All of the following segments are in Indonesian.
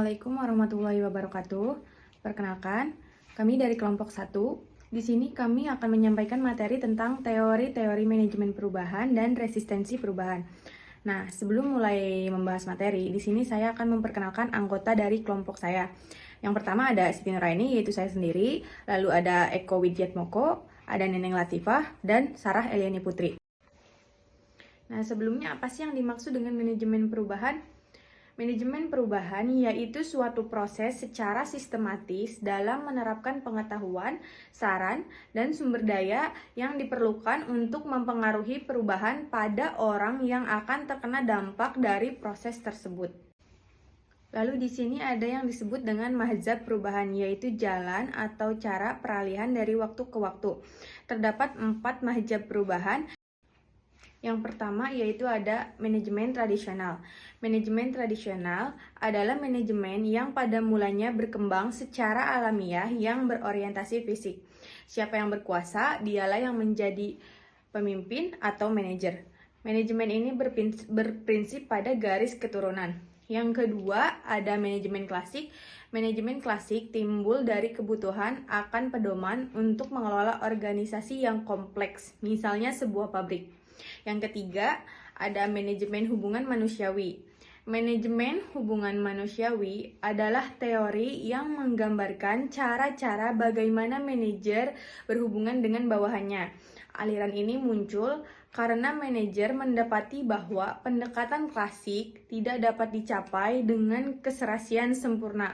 Assalamualaikum warahmatullahi wabarakatuh. Perkenalkan, kami dari kelompok 1. Di sini kami akan menyampaikan materi tentang teori-teori manajemen perubahan dan resistensi perubahan. Nah, sebelum mulai membahas materi, di sini saya akan memperkenalkan anggota dari kelompok saya. Yang pertama ada Siti Nuraini, yaitu saya sendiri, lalu ada Eko Widiatmoko, ada Neneng Latifah, dan Sarah Eliani Putri. Nah, sebelumnya apa sih yang dimaksud dengan manajemen perubahan? Manajemen perubahan yaitu suatu proses secara sistematis dalam menerapkan pengetahuan, saran, dan sumber daya yang diperlukan untuk mempengaruhi perubahan pada orang yang akan terkena dampak dari proses tersebut. Lalu di sini ada yang disebut dengan mazhab perubahan, yaitu jalan atau cara peralihan dari waktu ke waktu. Terdapat 4 mazhab perubahan. Yang pertama yaitu ada manajemen tradisional. Manajemen tradisional adalah manajemen yang pada mulanya berkembang secara alamiah yang berorientasi fisik. Siapa yang berkuasa, dialah yang menjadi pemimpin atau manajer. Manajemen ini berprinsip pada garis keturunan. Yang kedua ada manajemen klasik. Manajemen klasik timbul dari kebutuhan akan pedoman untuk mengelola organisasi yang kompleks, misalnya sebuah pabrik. Yang ketiga, ada manajemen hubungan manusiawi. Manajemen hubungan manusiawi adalah teori yang menggambarkan cara-cara bagaimana manajer berhubungan dengan bawahannya. Aliran ini muncul karena manajer mendapati bahwa pendekatan klasik tidak dapat dicapai dengan keserasian sempurna.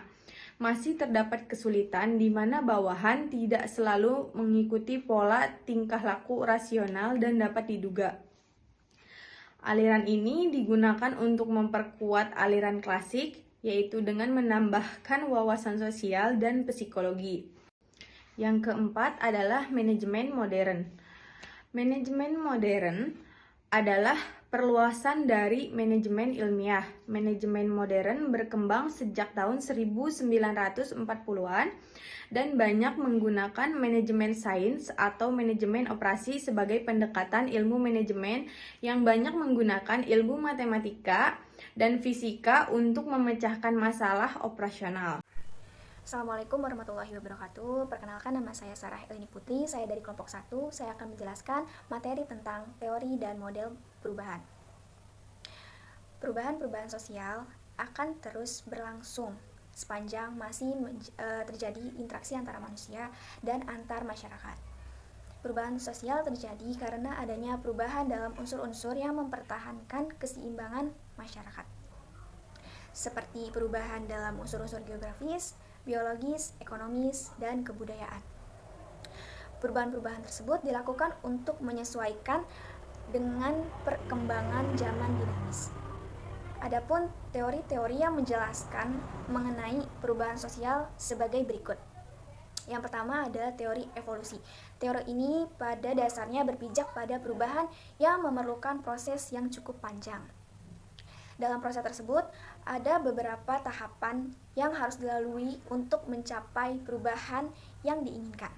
Masih terdapat kesulitan di mana bawahan tidak selalu mengikuti pola tingkah laku rasional dan dapat diduga. Aliran ini digunakan untuk memperkuat aliran klasik, yaitu dengan menambahkan wawasan sosial dan psikologi. Yang keempat adalah manajemen modern. Manajemen modern adalah perluasan dari manajemen ilmiah. Manajemen modern berkembang sejak tahun 1940-an dan banyak menggunakan manajemen sains atau manajemen operasi sebagai pendekatan ilmu manajemen yang banyak menggunakan ilmu matematika dan fisika untuk memecahkan masalah operasional. Assalamualaikum warahmatullahi wabarakatuh. Perkenalkan, nama saya Sarah Eliani Putri. Saya dari kelompok 1. Saya akan menjelaskan materi tentang teori dan model perubahan. Perubahan-perubahan sosial akan terus berlangsung sepanjang masih terjadi interaksi antara manusia dan antar masyarakat. Perubahan sosial terjadi karena adanya perubahan dalam unsur-unsur yang mempertahankan keseimbangan masyarakat, seperti perubahan dalam unsur-unsur geografis, biologis, ekonomis, dan kebudayaan. Perubahan-perubahan tersebut dilakukan untuk menyesuaikan dengan perkembangan zaman dinamis. Adapun teori-teori yang menjelaskan mengenai perubahan sosial sebagai berikut. Yang pertama ada teori evolusi. Teori ini pada dasarnya berpijak pada perubahan yang memerlukan proses yang cukup panjang. Dalam proses tersebut, ada beberapa tahapan yang harus dilalui untuk mencapai perubahan yang diinginkan.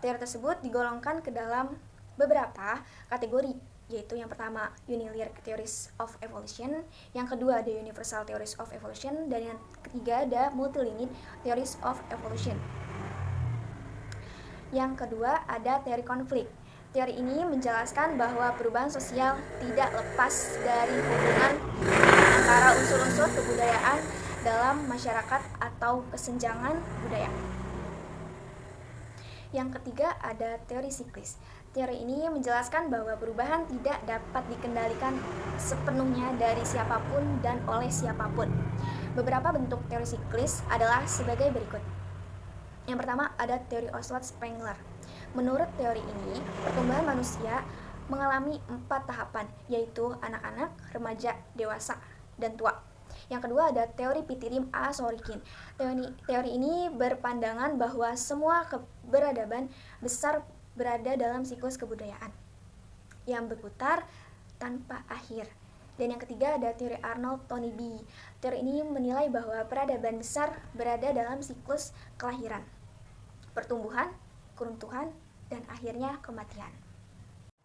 Teori tersebut digolongkan ke dalam beberapa kategori, yaitu yang pertama Unilinear Theories of Evolution, yang kedua ada Universal Theories of Evolution, dan yang ketiga ada Multilinear Theories of Evolution. Yang kedua ada teori konflik. Teori ini menjelaskan bahwa perubahan sosial tidak lepas dari hubungan antara unsur-unsur kebudayaan dalam masyarakat atau kesenjangan budaya. Yang ketiga ada teori siklis. Teori ini menjelaskan bahwa perubahan tidak dapat dikendalikan sepenuhnya dari siapapun dan oleh siapapun. Beberapa bentuk teori siklis adalah sebagai berikut. Yang pertama ada teori Ocelot-Spengler. Menurut teori ini, pertumbuhan manusia mengalami 4 tahapan, yaitu anak-anak, remaja, dewasa, dan tua. Yang kedua ada teori Pitirim A. Sorokin. Teori ini berpandangan bahwa semua keberadaban besar berada dalam siklus kebudayaan yang berputar tanpa akhir. Dan yang ketiga ada teori Arnold Toynbee. Teori ini menilai bahwa peradaban besar berada dalam siklus kelahiran, pertumbuhan, keruntuhan, dan akhirnya kematian.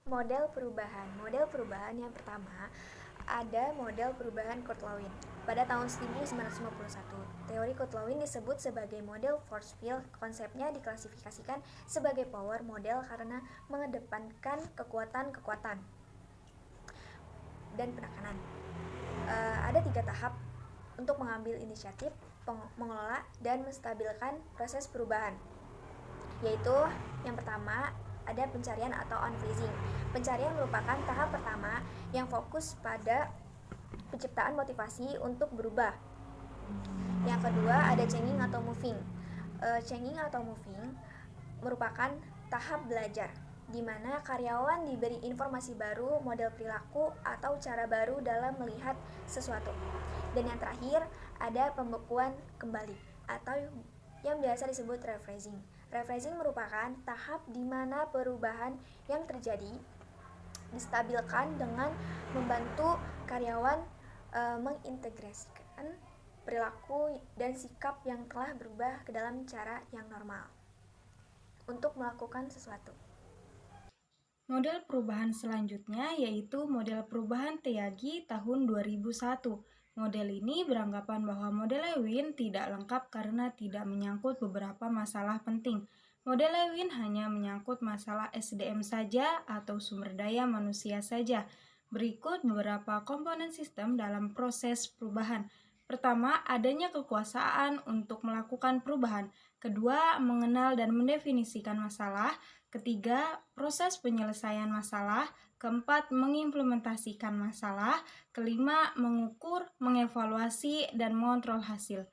Model perubahan yang pertama ada model perubahan Kurt Lewin. pada tahun 1951. Teori Kotlovin disebut sebagai model force field. Konsepnya diklasifikasikan sebagai power model karena mengedepankan kekuatan-kekuatan dan penekanan. Ada 3 tahap untuk mengambil inisiatif, mengelola, dan menstabilkan proses perubahan, yaitu yang pertama ada pencarian atau unfreezing. Pencarian merupakan tahap pertama yang fokus pada penciptaan motivasi untuk berubah. Yang kedua ada changing atau moving. Changing atau moving merupakan tahap belajar, di mana karyawan diberi informasi baru, model perilaku, atau cara baru dalam melihat sesuatu. Dan yang terakhir ada pembekuan kembali atau yang biasa disebut rephrasing. Rephrasing merupakan tahap di mana perubahan yang terjadi distabilkan dengan membantu karyawan mengintegrasikan perilaku dan sikap yang telah berubah ke dalam cara yang normal untuk melakukan sesuatu. Model perubahan selanjutnya yaitu model perubahan Tyagi tahun 2001. Model ini beranggapan bahwa model Lewin tidak lengkap karena tidak menyangkut beberapa masalah penting. Model Lewin hanya menyangkut masalah SDM saja atau sumber daya manusia saja. Berikut beberapa komponen sistem dalam proses perubahan. Pertama, adanya kekuasaan untuk melakukan perubahan. Kedua, mengenal dan mendefinisikan masalah. Ketiga, proses penyelesaian masalah. Keempat, mengimplementasikan masalah. Kelima, mengukur, mengevaluasi, dan mengontrol hasil.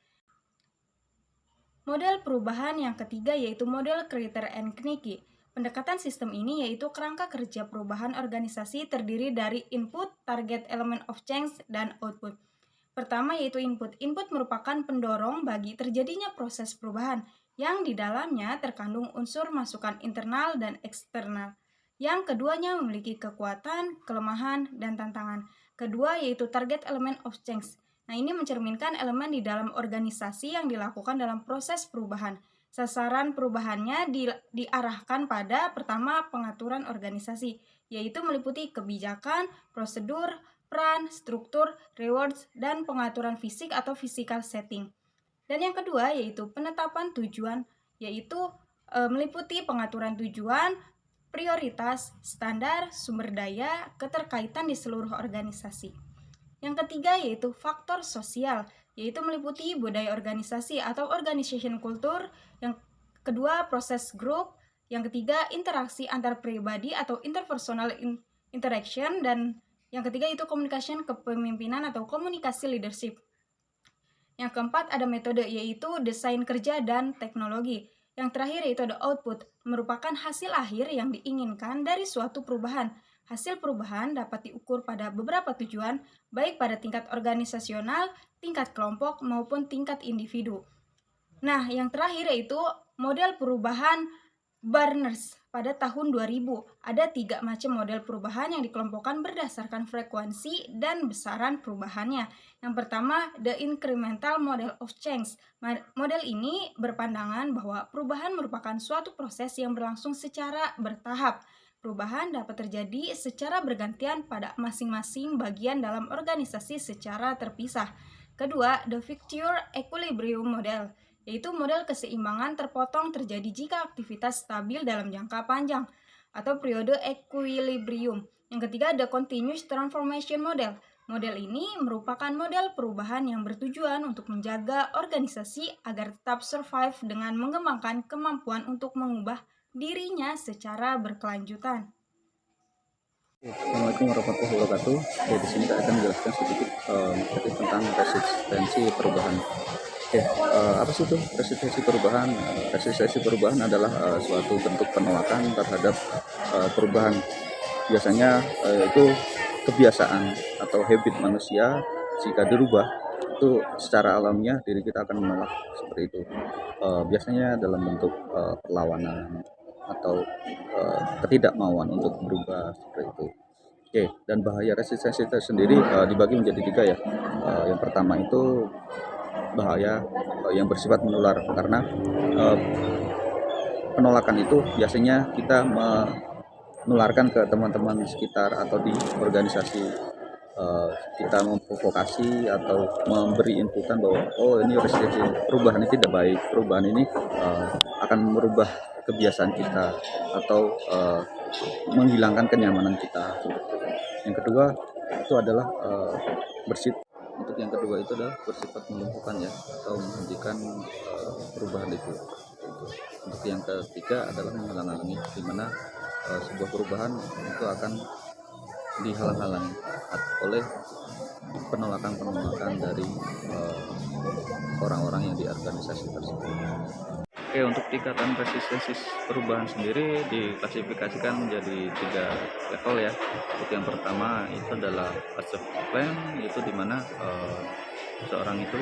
Model perubahan yang ketiga yaitu model Kriter and Knicky. Pendekatan sistem ini yaitu kerangka kerja perubahan organisasi terdiri dari input, target element of change, dan output. Pertama yaitu input. Input merupakan pendorong bagi terjadinya proses perubahan yang di dalamnya terkandung unsur masukan internal dan eksternal. Yang keduanya memiliki kekuatan, kelemahan, dan tantangan. Kedua yaitu target element of change. Nah, ini mencerminkan elemen di dalam organisasi yang dilakukan dalam proses perubahan. Sasaran perubahannya diarahkan pada pertama pengaturan organisasi, yaitu meliputi kebijakan, prosedur, peran, struktur, rewards, dan pengaturan fisik atau physical setting. Dan yang kedua yaitu penetapan tujuan, yaitu meliputi pengaturan tujuan, prioritas, standar, sumber daya, keterkaitan di seluruh organisasi. Yang ketiga yaitu faktor sosial, yaitu meliputi budaya organisasi atau organization culture. Yang kedua proses grup. Yang ketiga interaksi antar pribadi atau interpersonal interaction. Dan yang ketiga itu communication kepemimpinan atau komunikasi leadership. Yang keempat ada metode yaitu desain kerja dan teknologi. Yang terakhir yaitu ada output, merupakan hasil akhir yang diinginkan dari suatu perubahan. Hasil perubahan dapat diukur pada beberapa tujuan, baik pada tingkat organisasional, tingkat kelompok, maupun tingkat individu. Nah, yang terakhir yaitu model perubahan Barnes pada tahun 2000. Ada 3 macam model perubahan yang dikelompokkan berdasarkan frekuensi dan besaran perubahannya. Yang pertama, the incremental model of change. Model ini berpandangan bahwa perubahan merupakan suatu proses yang berlangsung secara bertahap. Perubahan dapat terjadi secara bergantian pada masing-masing bagian dalam organisasi secara terpisah. Kedua, the Victor equilibrium model, yaitu model keseimbangan terpotong terjadi jika aktivitas stabil dalam jangka panjang, atau periode equilibrium. Yang ketiga, the continuous transformation model. Model ini merupakan model perubahan yang bertujuan untuk menjaga organisasi agar tetap survive dengan mengembangkan kemampuan untuk mengubah dirinya secara berkelanjutan. Assalamualaikum warahmatullahi wabarakatuh. Di sini kita akan menjelaskan sedikit tentang resistensi perubahan. Apa sih itu resistensi perubahan? Resistensi perubahan adalah suatu bentuk penolakan terhadap perubahan. Biasanya itu kebiasaan atau habit manusia jika dirubah itu secara alamiah diri kita akan menolak seperti itu. Biasanya dalam bentuk perlawanan atau ketidakmauan untuk berubah seperti itu. Dan bahaya resistensi itu sendiri dibagi menjadi 3 ya. Yang pertama itu bahaya yang bersifat menular, karena penolakan itu biasanya kita menularkan ke teman-teman sekitar atau di organisasi. kita memprovokasi atau memberi inputan bahwa oh ini resistensi perubahan ini tidak baik, perubahan ini akan merubah kebiasaan kita atau menghilangkan kenyamanan kita. Yang kedua itu adalah untuk yang kedua itu adalah bersifat melumpuhkan ya atau menghentikan perubahan itu. Untuk yang ketiga adalah menghalang-halangi, di mana sebuah perubahan itu akan dihalang-halangi oleh penolakan dari orang-orang yang di organisasi tersebut. Oke, untuk tingkatan resistensi perubahan sendiri diklasifikasikan menjadi 3 level ya. Untuk yang pertama itu adalah accept plan, yaitu di mana seseorang itu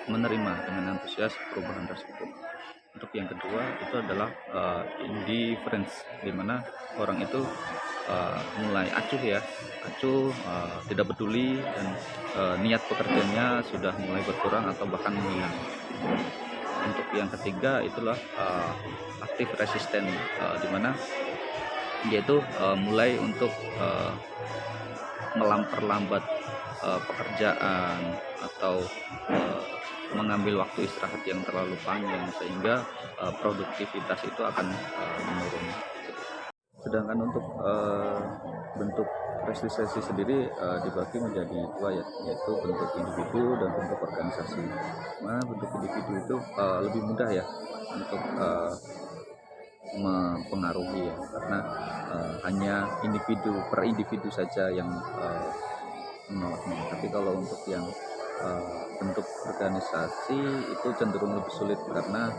menerima dengan antusias perubahan tersebut. Untuk yang kedua itu adalah indifference, di mana orang itu mulai acuh, tidak peduli, dan niat pekerjaannya sudah mulai berkurang atau bahkan menghilang. Untuk yang ketiga itulah aktif resisten, di mana dia itu mulai untuk memperlambat pekerjaan atau mengambil waktu istirahat yang terlalu panjang sehingga produktivitas itu akan menurun. Sedangkan untuk bentuk resistensi sendiri dibagi menjadi 2 ya, yaitu bentuk individu dan bentuk organisasi. Nah, bentuk individu itu lebih mudah ya untuk mempengaruhi ya, karena hanya per individu saja yang menolaknya. Tapi kalau untuk yang bentuk organisasi itu cenderung lebih sulit karena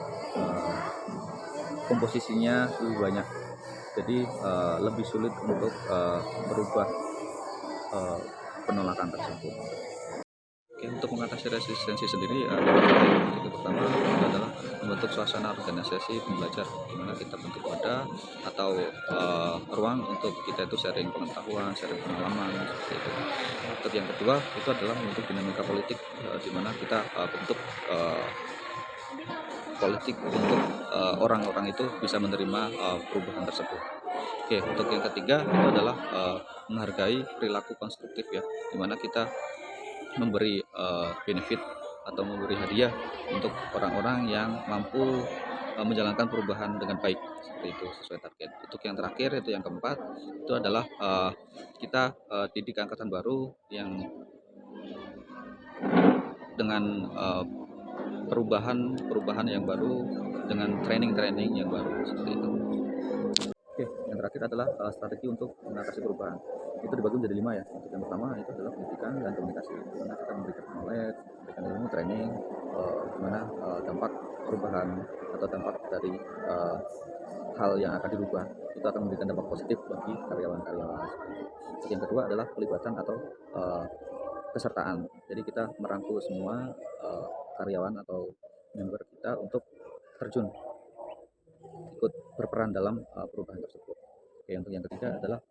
komposisinya lebih banyak, jadi lebih sulit untuk merubah penolakan tersebut. Oke, untuk mengatasi resistensi sendiri, yang pertama adalah membentuk suasana organisasi pembelajar, di mana kita bentuk wadah atau ruang untuk kita itu sharing pengetahuan, sharing pengalaman seperti itu. Untuk yang kedua itu adalah membentuk dinamika politik, di mana kita bentuk politik untuk orang-orang itu bisa menerima perubahan tersebut. Oke, untuk yang ketiga itu adalah menghargai perilaku konstruktif ya, di mana kita memberi benefit atau memberi hadiah untuk orang-orang yang mampu menjalankan perubahan dengan baik, seperti itu, sesuai target. Untuk yang terakhir itu yang keempat itu adalah kita didik angkatan baru yang dengan perubahan yang baru, dengan training yang baru, seperti itu. Oke, yang terakhir adalah strategi untuk mengatasi perubahan. Itu dibagi menjadi 5 ya. Untuk yang pertama itu adalah pendidikan dan komunikasi, di mana kita memberikan knowledge, memberikan ilmu, training, di mana dampak perubahan atau dampak dari hal yang akan dirubah itu akan memberikan dampak positif bagi karyawan-karyawan. Yang kedua adalah pelibatan atau kesertaan. Jadi kita merangkul semua karyawan atau member kita untuk terjun ikut berperan dalam perubahan tersebut. Oke, untuk yang ketiga adalah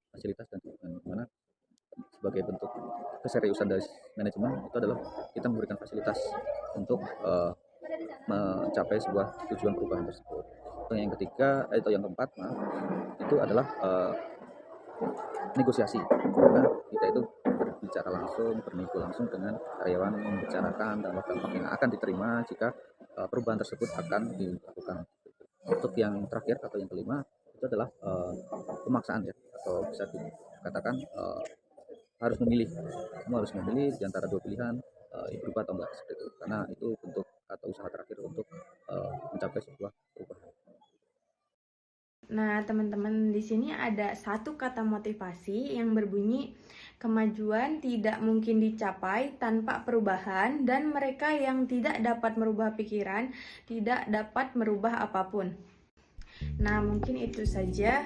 fasilitas dan dukungan, di mana sebagai bentuk keseriusan dari manajemen itu adalah kita memberikan fasilitas untuk mencapai sebuah tujuan perubahan tersebut. Untuk yang ketiga atau yang keempat itu adalah negosiasi, karena kita itu berbicara langsung, bernego langsung dengan karyawan, membicarakan dampak yang akan diterima jika perubahan tersebut akan dilakukan. Untuk yang terakhir atau yang kelima itu adalah pemaksaan ya, atau bisa dikatakan harus memilih. Kamu harus memilih di antara 2 pilihan, berubah atau enggak, seperti itu. Karena itu bentuk atau usaha terakhir untuk mencapai sebuah perubahan. Nah, teman-teman, di sini ada satu kata motivasi yang berbunyi kemajuan tidak mungkin dicapai tanpa perubahan, dan mereka yang tidak dapat merubah pikiran tidak dapat merubah apapun. Nah, mungkin itu saja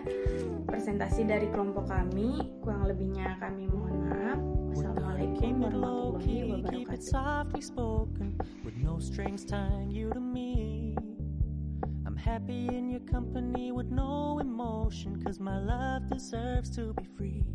presentasi dari kelompok kami. Kurang lebihnya kami mohon maaf. Wassalamualaikum warahmatullahi wabarakatuh. I'm happy in your company with no emotion, 'cause my love deserves to be free.